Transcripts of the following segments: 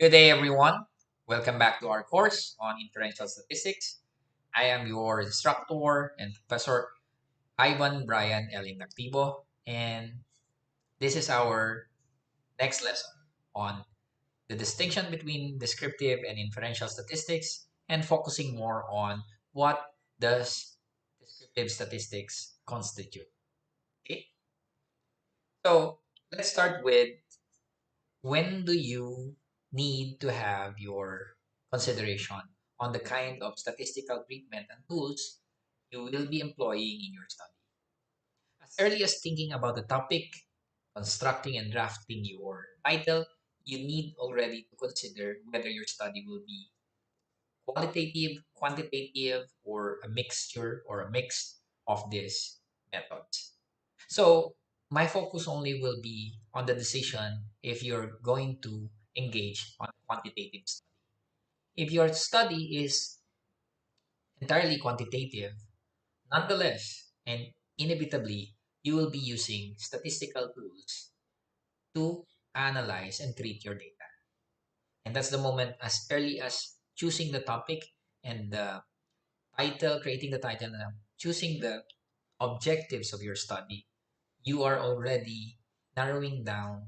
Good day, everyone. Welcome back to our course on Inferential Statistics. I am your instructor and Professor Ivan Brian L. Inactivo, and this is our next lesson on the distinction between descriptive and inferential statistics and focusing more on what does descriptive statistics constitute. Okay, so let's start with when do you need to have your consideration on the kind of statistical treatment and tools you will be employing in your study. As early as thinking about the topic, constructing and drafting your title, you need already to consider whether your study will be qualitative, quantitative, or a mixture or a mix of these methods. So my focus only will be on the decision if you're going to engage on quantitative study. If your study is entirely quantitative, nonetheless and inevitably, you will be using statistical tools to analyze and treat your data. And that's the moment as early as choosing the topic and the title, creating the title, and choosing the objectives of your study, you are already narrowing down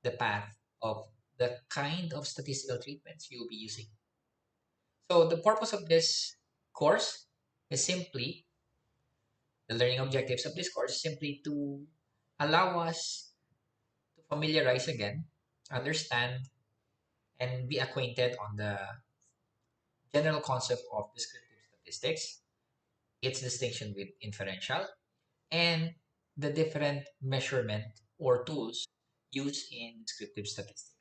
the path of the kind of statistical treatments you'll be using. So the purpose of this course is simply the learning objectives of this course is simply to allow us to familiarize again, understand, and be acquainted on the general concept of descriptive statistics, its distinction with inferential, and the different measurement or tools used in descriptive statistics.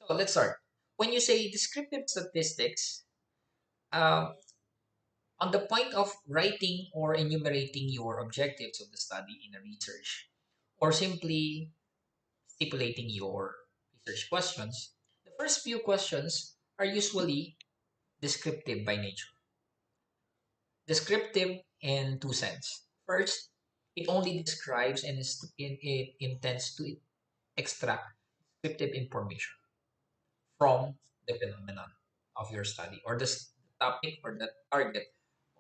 So let's start. When you say descriptive statistics, uh, on the point of writing or enumerating your objectives of the study in a research, or simply stipulating your research questions, the first few questions are usually descriptive by nature. Descriptive in two sense. First, it only describes and it intends to extract descriptive information from the phenomenon of your study or the topic or the target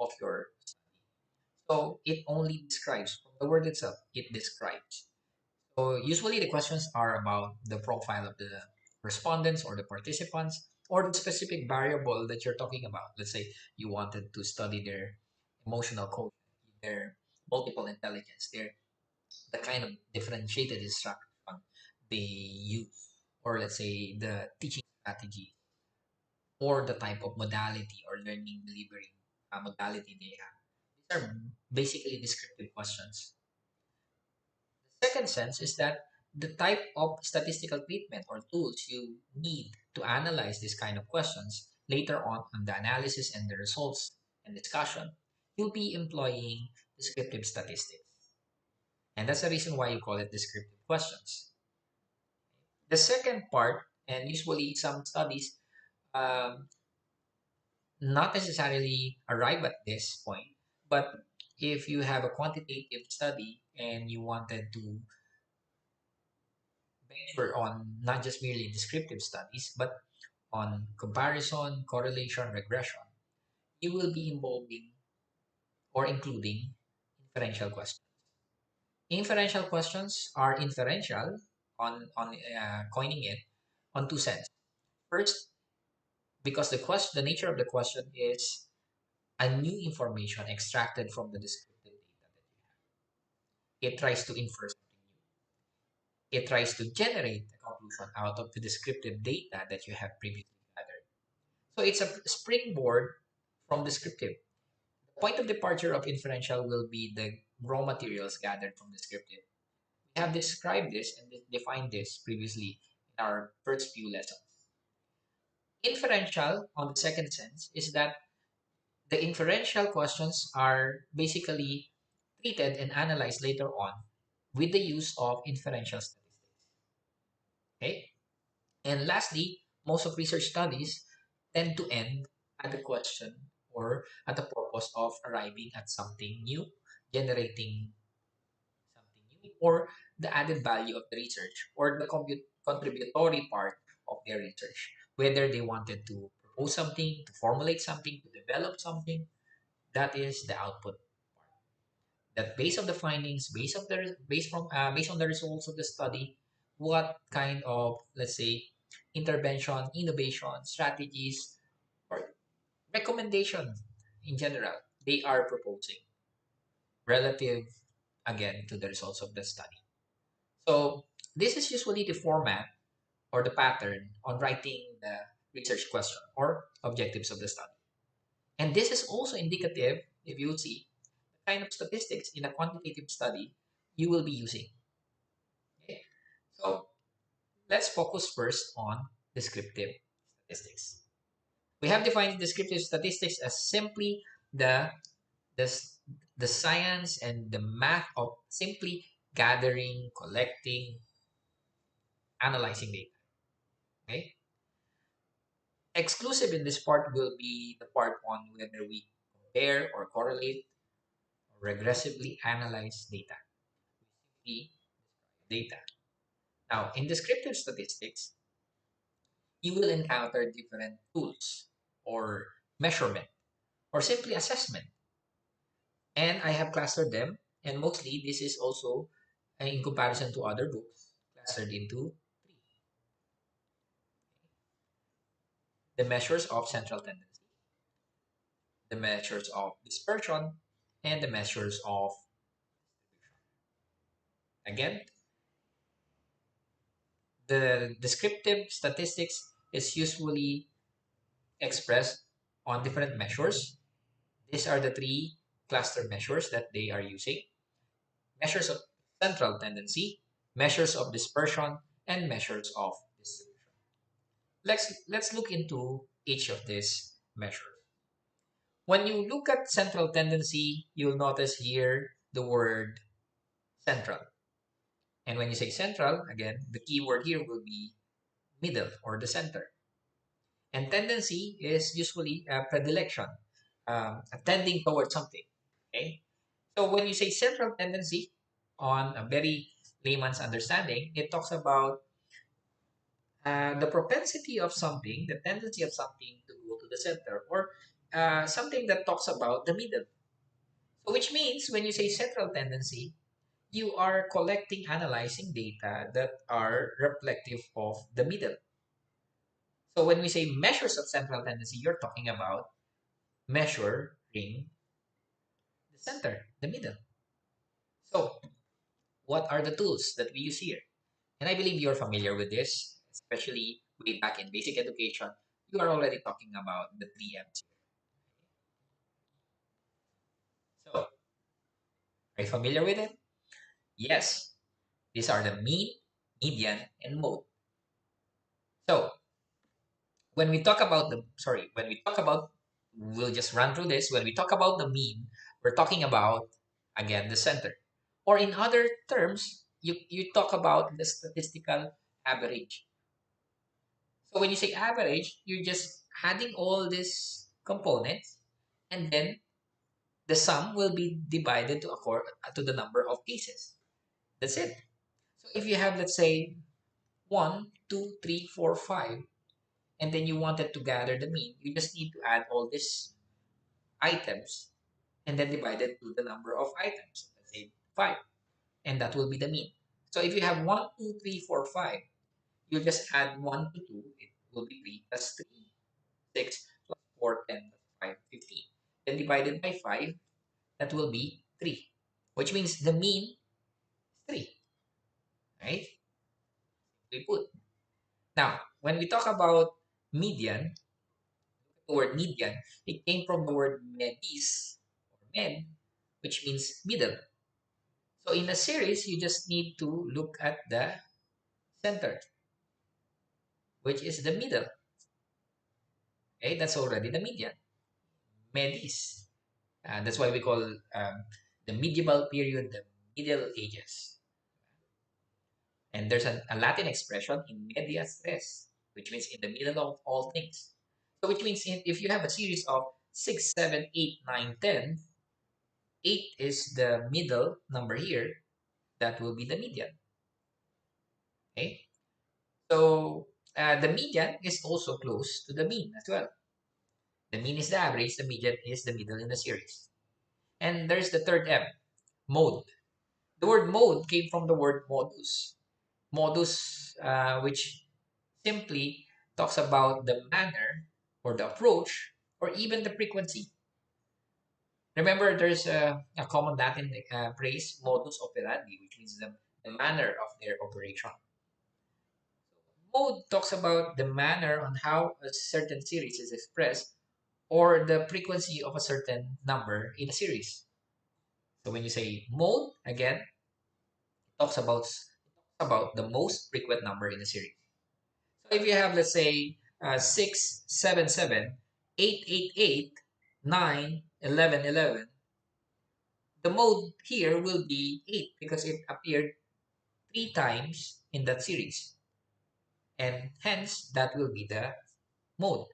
of your study. So it only describes from the word itself, it describes. So usually the questions are about the profile of the respondents or the participants or the specific variable that you're talking about. Let's say you wanted to study their emotional code, their multiple intelligence, their the kind of differentiated instruction they use, or let's say the teaching strategy or the type of modality or learning delivery modality they have. These are basically descriptive questions. The second sense is that the type of statistical treatment or tools you need to analyze this kind of questions later on the analysis and the results and discussion, you'll be employing descriptive statistics. And that's the reason why you call it descriptive questions. The second part, and usually some studies um, not necessarily arrive at this point, but if you have a quantitative study and you wanted to venture on not just merely descriptive studies, but on comparison, correlation, regression, you will be involving or including inferential questions. Inferential questions are inferential on coining it on two sense. First, because the nature of the question is a new information extracted from the descriptive data that you have. It tries to infer something new. It tries to generate a conclusion out of the descriptive data that you have previously gathered. So it's a springboard from descriptive. The point of departure of inferential will be the raw materials gathered from descriptive. We have described this and defined this previously in our first few lessons. Inferential, on the second sense, is that the inferential questions are basically treated and analyzed later on with the use of inferential statistics. Okay? And lastly, most of research studies tend to end at the question or at the purpose of arriving at something new, generating something new, or the added value of the research or the contributory part of their research. Whether they wanted to propose something, to formulate something, to develop something, that is the output. That based on the findings, based on the results of the study, what kind of, let's say, intervention, innovation, strategies, or recommendation in general they are proposing relative, again, to the results of the study. So this is usually the format or the pattern on writing the research question or objectives of the study. And this is also indicative, if you see, the kind of statistics in a quantitative study you will be using. Okay? So let's focus first on descriptive statistics. We have defined descriptive statistics as simply the the, s- the science and the math of simply gathering, collecting, analyzing data. Okay? Exclusive in this part will be the part on whether we compare or correlate or regressively analyze data. We simply data. Now, in descriptive statistics, you will encounter different tools or measurement or simply assessment. And I have clustered them. And mostly, this is also in comparison to other books, clustered into three: the measures of central tendency, the measures of dispersion, and the measures of, again, the descriptive statistics is usually expressed on different measures. These are the three cluster measures that they are using: measures of central tendency, measures of dispersion, and measures of distribution. Let's look into each of these measures. When you look at central tendency, you'll notice here the word central. And when you say central, again, the key word here will be middle or the center. And tendency is usually a predilection, tending towards something. Okay. So when you say central tendency, on a very layman's understanding, it talks about the propensity of something, the tendency of something to go to the center, or something that talks about the middle. So which means when you say central tendency, you are collecting, analyzing data that are reflective of the middle. So when we say measures of central tendency, you're talking about measuring the center, the middle. So what are the tools that we use here? And I believe you're familiar with this, especially way back in basic education. You are already talking about the three M's. So are you familiar with it? Yes. These are the mean, median, and mode. So when we talk about, we'll just run through this. When we talk about the mean, we're talking about, again, the center. Or in other terms, you talk about the statistical average. So when you say average, you're just adding all these components, and then the sum will be divided to the number of cases. That's it. So if you have, let's say, 1, 2, 3, 4, 5, and then you wanted to gather the mean, you just need to add all these items and then divide it to the number of items. Let's say 5, and that will be the mean. So if you have 1, 2, 3, 4, 5, you just add 1 to 2, it will be 3 plus 3, 6 plus 4, 10 plus 5, 15. Then divided by 5, that will be 3, which means the mean is 3, right? We put. Now, when we talk about median, the word median, it came from the word medis or med, which means middle. So in a series, you just need to look at the center, which is the middle. Okay, that's already the median. Medis. That's why we call the medieval period the Middle Ages. And there's a Latin expression in medias res, which means in the middle of all things. So which means if you have a series of 6, 7, 8, 9, 10, 8 is the middle number here, that will be the median. Okay, so the median is also close to the mean as well. The mean is the average, the median is the middle in the series. And there's the third M, mode. The word mode came from the word modus. Modus, which simply talks about the manner or the approach or even the frequency. Remember, there's a common Latin phrase, modus operandi, which means the manner of their operation. Mode talks about the manner on how a certain series is expressed or the frequency of a certain number in a series. So when you say mode, again, it talks about the most frequent number in a series. So if you have, let's say, 6, 7, 7, 8, 8, 8, 9, 11, 11, the mode here will be 8 because it appeared 3 times in that series. And hence, that will be the mode.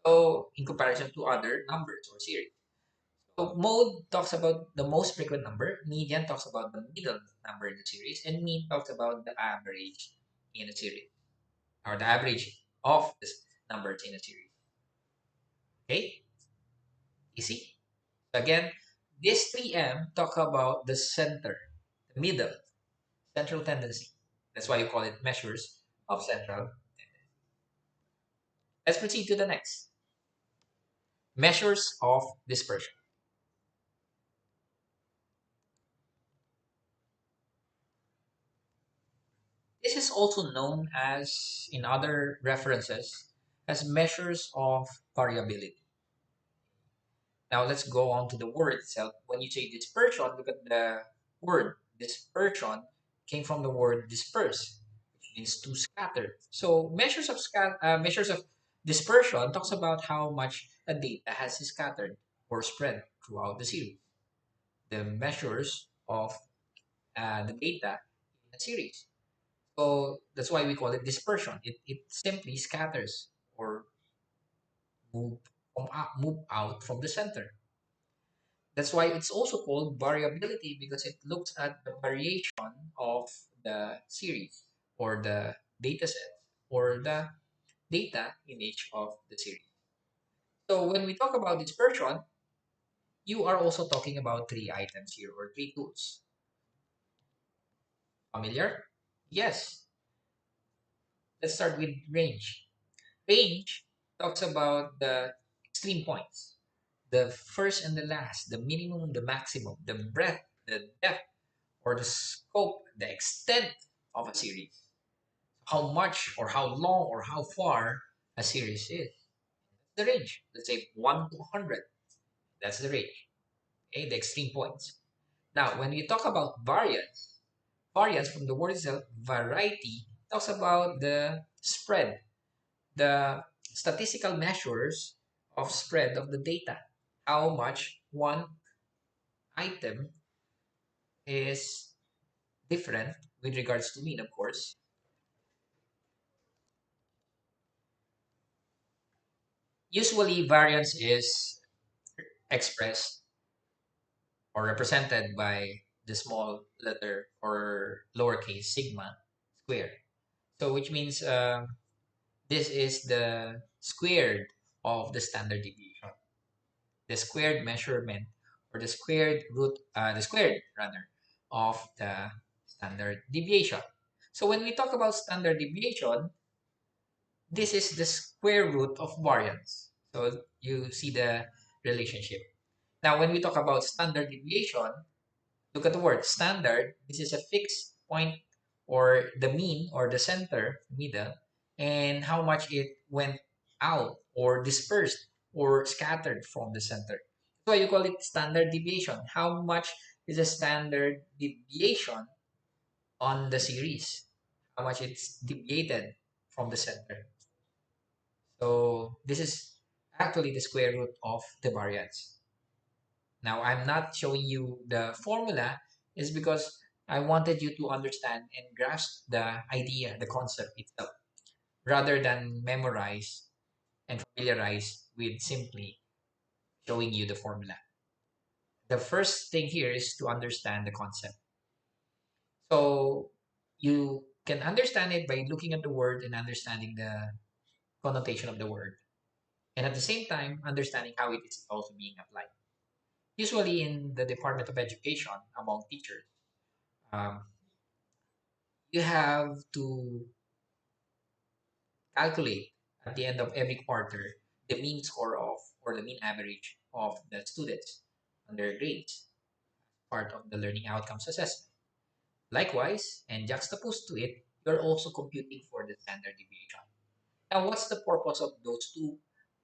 So in comparison to other numbers or series. So mode talks about the most frequent number, median talks about the middle number in the series, and mean talks about the average in a series, or the average of the numbers in a series. Okay, easy. So again, this 3M talk about the center, the middle, central tendency. That's why you call it measures of central. Let's proceed to the next. Measures of dispersion. This is also known as, in other references, as measures of variability. Now let's go on to the word itself. When you say dispersion, look at the word dispersion came from the word disperse, which means to scatter. So measures of dispersion talks about how much a data has scattered or spread throughout the series. The measures of the data in a series. So that's why we call it dispersion. It simply scatters or move move out from the center. That's why it's also called variability because it looks at the variation of the series or the data set or the data in each of the series. So when we talk about dispersion, you are also talking about three items here or three tools. Familiar? Yes. Let's start with range. Range talks about the extreme points, the first and the last, the minimum, the maximum, the breadth, the depth, or the scope, the extent of a series. How much or how long or how far a series is. The range. Let's say 1 to 100. That's the range. Okay, the extreme points. Now, when you talk about variance, variance from the word itself, variety, talks about the spread, the statistical measures of spread of the data. How much one item is different with regards to mean, of course. Usually, variance is expressed or represented by the small letter or lowercase sigma squared. So, which means this is the squared of the standard deviation, the squared measurement, or the squared rather of the standard deviation. So, when we talk about standard deviation, this is the square root of variance. So, you see the relationship. Now, when we talk about standard deviation, look at the word standard. This is a fixed point or the mean or the center, middle, and how much it went out or dispersed or scattered from the center. That's why you call it standard deviation. How much is a standard deviation on the series? How much it's deviated from the center. So this is actually the square root of the variance. Now, I'm not showing you the formula is because I wanted you to understand and grasp the idea, the concept itself, rather than memorize and familiarize with simply showing you the formula. The first thing here is to understand the concept. So you can understand it by looking at the word and understanding the connotation of the word, and at the same time understanding how it is also being applied. Usually in the Department of Education, among teachers, um, you have to calculate at the end of every quarter the mean score of or the mean average of the students on their grades, part of the learning outcomes assessment. Likewise, and juxtaposed to it, you're also computing for the standard deviation. Now, what's the purpose of those two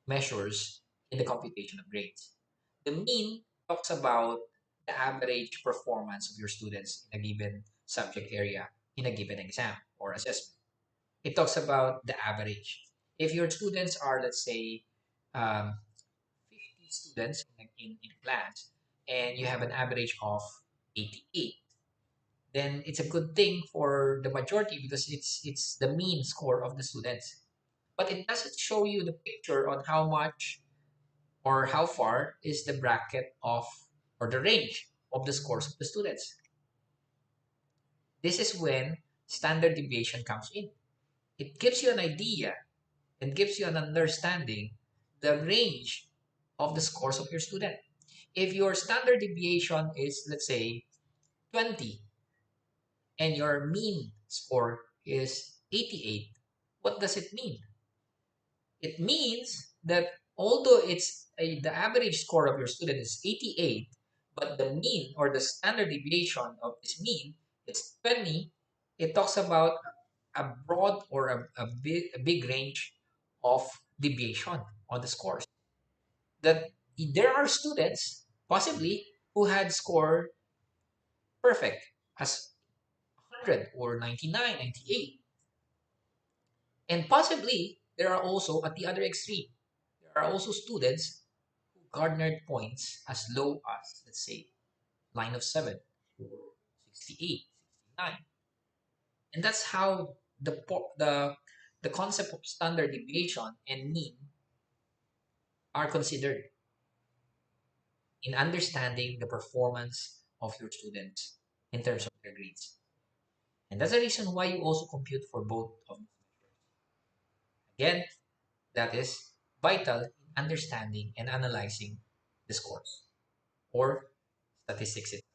measures in the computation of grades? The mean talks about the average performance of your students in a given subject area in a given exam or assessment. It talks about the average. If your students are, let's say, 50 students in class, and you have an average of 88, then it's a good thing for the majority because it's the mean score of the students. But it doesn't show you the picture on how much or how far is the bracket of or the range of the scores of the students. This is when standard deviation comes in. It gives you an idea and gives you an understanding the range of the scores of your student. If your standard deviation is, let's say, 20 and your mean score is 88, what does it mean? It means that although the average score of your student is 88, but the mean or the standard deviation of this mean is 20, it talks about a broad or a big range of deviation on the scores. That there are students possibly who had scored perfect as 100 or 99, 98. And possibly there are also at the other extreme. There are also students who garnered points as low as, let's say, line of 7 or 68, 69. And that's how the concept of standard deviation and mean are considered in understanding the performance of your students in terms of their grades. And that's the reason why you also compute for both of these measures. Again, that is vital in understanding and analyzing the scores or statistics itself.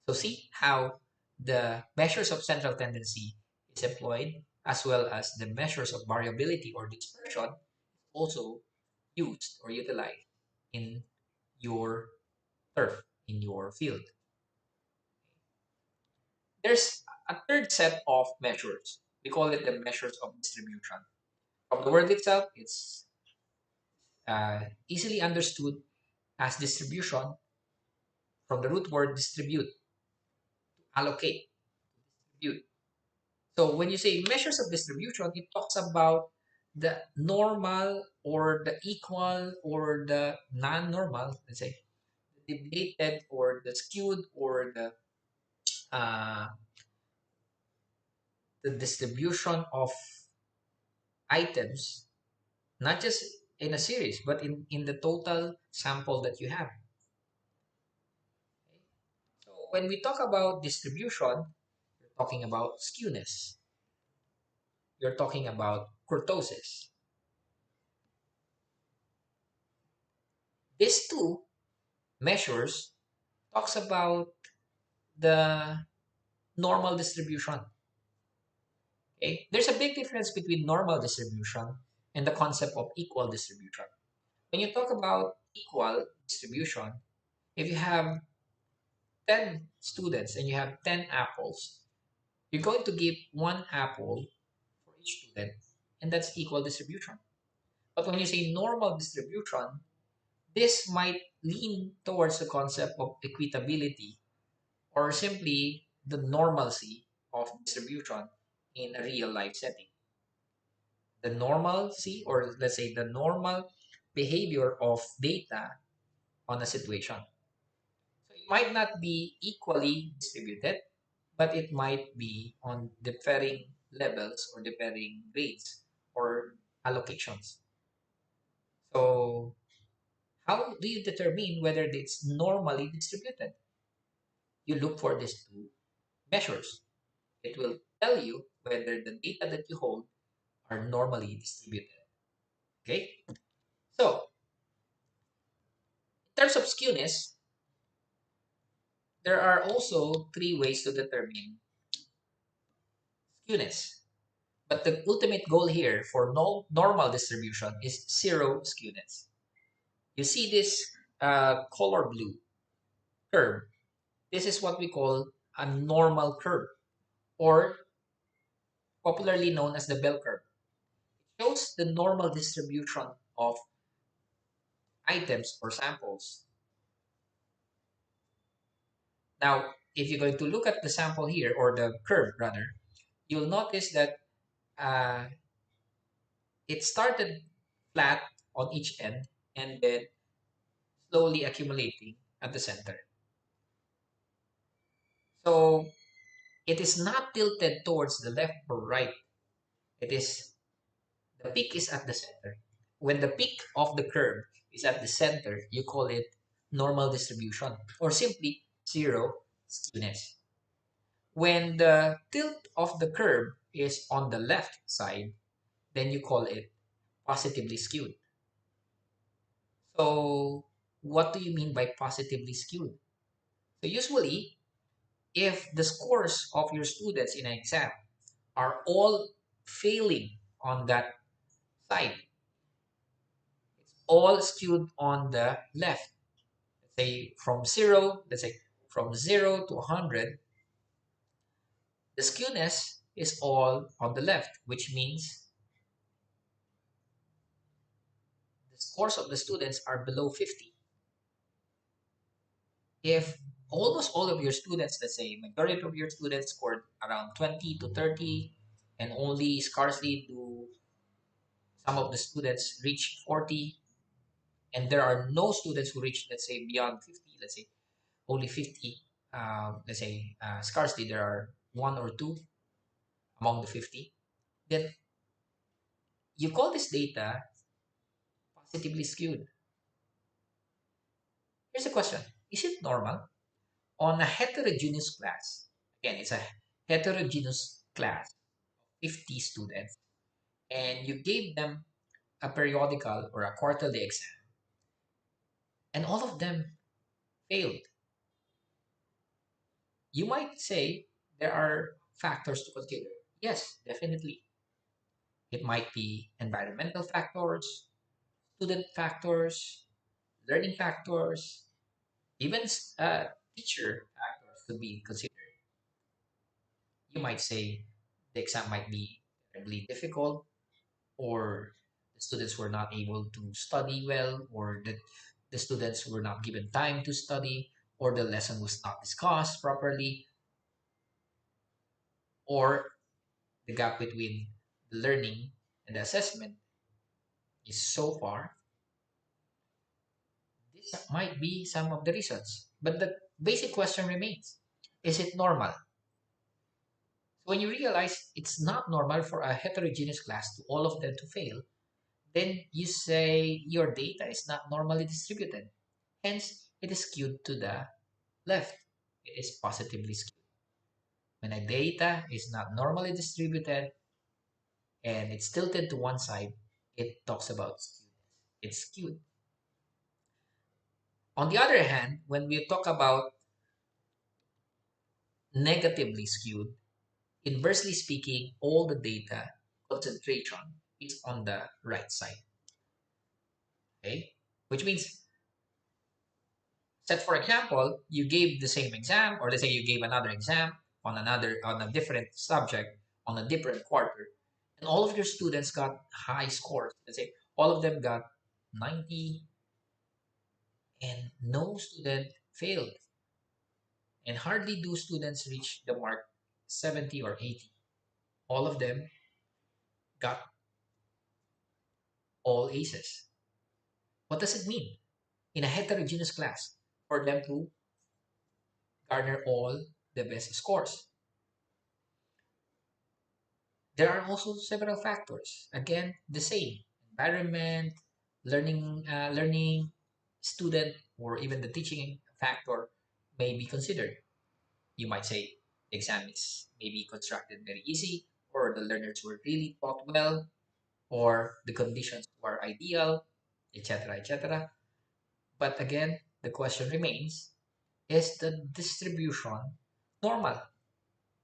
So see how the measures of central tendency is employed as well as the measures of variability or dispersion also used or utilized in your turf, in your field. There's a third set of measures. We call it the measures of distribution. From the word itself, it's easily understood as distribution from the root word distribute, allocate, distribute. So when you say measures of distribution, it talks about the normal or the equal or the non-normal, let's say, the deviated or the skewed or uh, the distribution of items, not just in a series, but in the total sample that you have. So when we talk about distribution, you're talking about skewness. You're talking about kurtosis. These two measures talks about the normal distribution. Okay? There's a big difference between normal distribution and the concept of equal distribution. When you talk about equal distribution, if you have 10 students and you have 10 apples, you're going to give one apple for each student, and that's equal distribution. But when you say normal distribution, this might lean towards the concept of equitability or simply the normalcy of distribution in a real life setting. The normalcy, or let's say the normal behavior of data on a situation. So it might not be equally distributed, but it might be on differing levels or differing grades or allocations. So how do you determine whether it's normally distributed? You look for these two measures. It will tell you whether the data that you hold are normally distributed. Okay? So, in terms of skewness, there are also three ways to determine skewness. But the ultimate goal here for no normal distribution is zero skewness. You see this color blue curve. This is what we call a normal curve, or popularly known as the bell curve. It shows the normal distribution of items or samples. Now, if you're going to look at the sample here, or the curve rather, you'll notice that uh, it started flat on each end and then slowly accumulating at the center. So it is not tilted towards the left or right. It is the peak is at the center. When the peak of the curve is at the center, you call it normal distribution or simply zero skewness. When the tilt of the curve is on the left side, then you call it positively skewed. So, what do you mean by positively skewed? So, usually, if the scores of your students in an exam are all failing on that side, it's all skewed on the left. Let's say from 0 to 100, the skewness is all on the left, which means the scores of the students are below 50. If almost all of your students, let's say majority of your students scored around 20 to 30, and only scarcely do some of the students reach 40, and there are no students who reach, let's say, beyond 50, let's say only 50, let's say scarcely there are one or two among the 50, then you call this data positively skewed. Here's a question. Is it normal on a heterogeneous class? Again, it's a heterogeneous class, 50 students, and you gave them a periodical or a quarterly exam, and all of them failed. You might say there are factors to consider. Yes, definitely. It might be environmental factors, student factors, learning factors, even teacher factors could be considered. You might say the exam might be terribly difficult, or the students were not able to study well, or the students were not given time to study, or the lesson was not discussed properly, or the gap between the learning and the assessment is so far. This might be some of the reasons. But the basic question remains, is it normal? So when you realize it's not normal for a heterogeneous class to all of them to fail, then you say your data is not normally distributed. Hence, it is skewed to the left. It is positively skewed. When a data is not normally distributed and it's tilted to one side, it talks about skewness. It's skewed. On the other hand, when we talk about negatively skewed, inversely speaking, all the data concentration is on the right side. Okay? Which means, set for example, you gave the same exam, or let's say you gave another exam on a different subject on a different quarter, and all of your students got high scores. Let's say all of them got 90, and no student failed, and hardly do students reach the mark 70 or 80. All of them got all aces. What does it mean in a heterogeneous class for them to garner all the best scores? There are also several factors. Again, the same environment, learning, student, or even the teaching factor may be considered. You might say exam is maybe constructed very easy, or the learners were really taught well, or the conditions were ideal, etc., etc. But again, the question remains, is the distribution normal?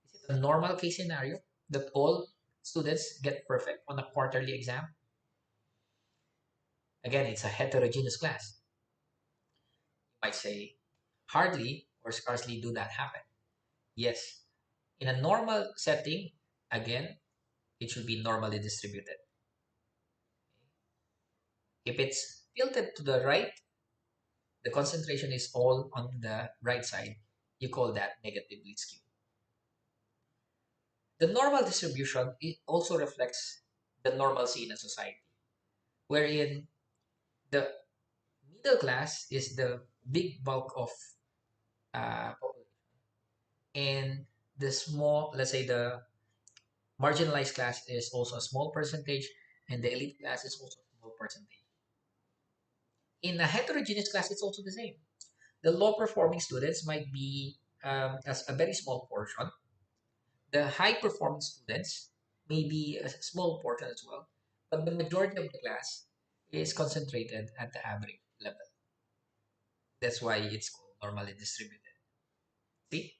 Is it a normal case scenario that all students get perfect on a quarterly exam? Again, it's a heterogeneous class. You might say, hardly or scarcely do that happen. Yes, in a normal setting, again, it should be normally distributed. If it's tilted to the right, the concentration is all on the right side. You call that negatively skewed. The normal distribution, it also reflects the normalcy in a society, wherein the middle class is the big bulk of population, and the small, let's say the marginalized class is also a small percentage, and the elite class is also a small percentage. In a heterogeneous class, it's also the same. The low performing students might be as a very small portion. The high performing students may be a small portion as well, but the majority of the class is concentrated at the average level. That's why it's called normally distributed. See?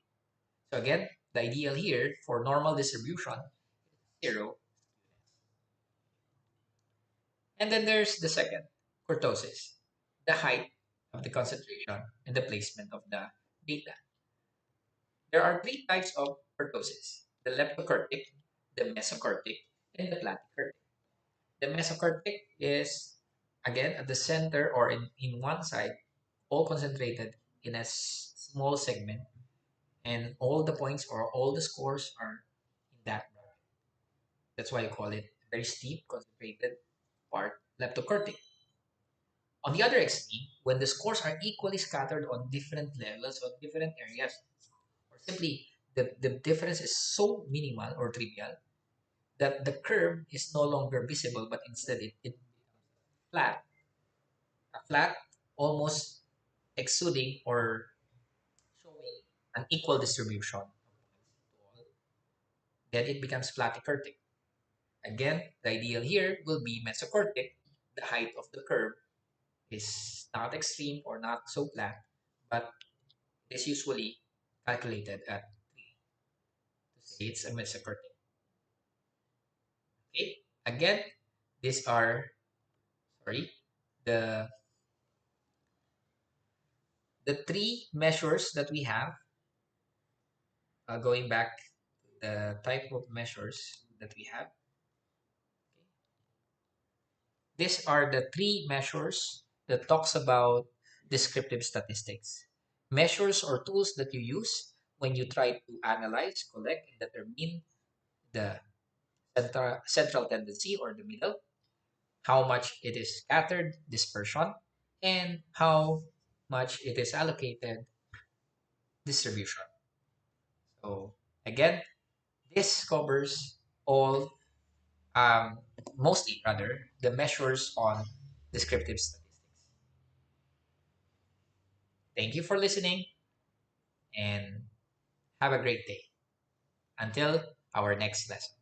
So again, the ideal here for normal distribution is zero. And then there's the second, kurtosis, the height of the concentration and the placement of the data. There are three types of kurtosis: the leptokurtic, the mesokurtic, and the platykurtic. The mesokurtic is, again, at the center or in one side, all concentrated in a small segment, and all the points or all the scores are in that bracket. That's why I call it very steep, concentrated part, leptokurtic. On the other extreme, when the scores are equally scattered on different levels or different areas, or simply the difference is so minimal or trivial that the curve is no longer visible, but instead it flat, a flat, almost exuding or showing an equal distribution, then it becomes platykurtic. Again, the ideal here will be mesokurtic. The height of the curve is not extreme or not so flat, but is usually calculated at 3 to say it's a mesokurtic. Okay. Again, these are, sorry, the the three measures that we have, going back to the type of measures that we have. These are the three measures that talks about descriptive statistics. Measures or tools that you use when you try to analyze, collect, and determine the central tendency or the middle, how much it is scattered, dispersion, and how much it is allocated, distribution. So again, this covers all, um, mostly rather, the measures on descriptive statistics. Thank you for listening and have a great day. Until our next lesson.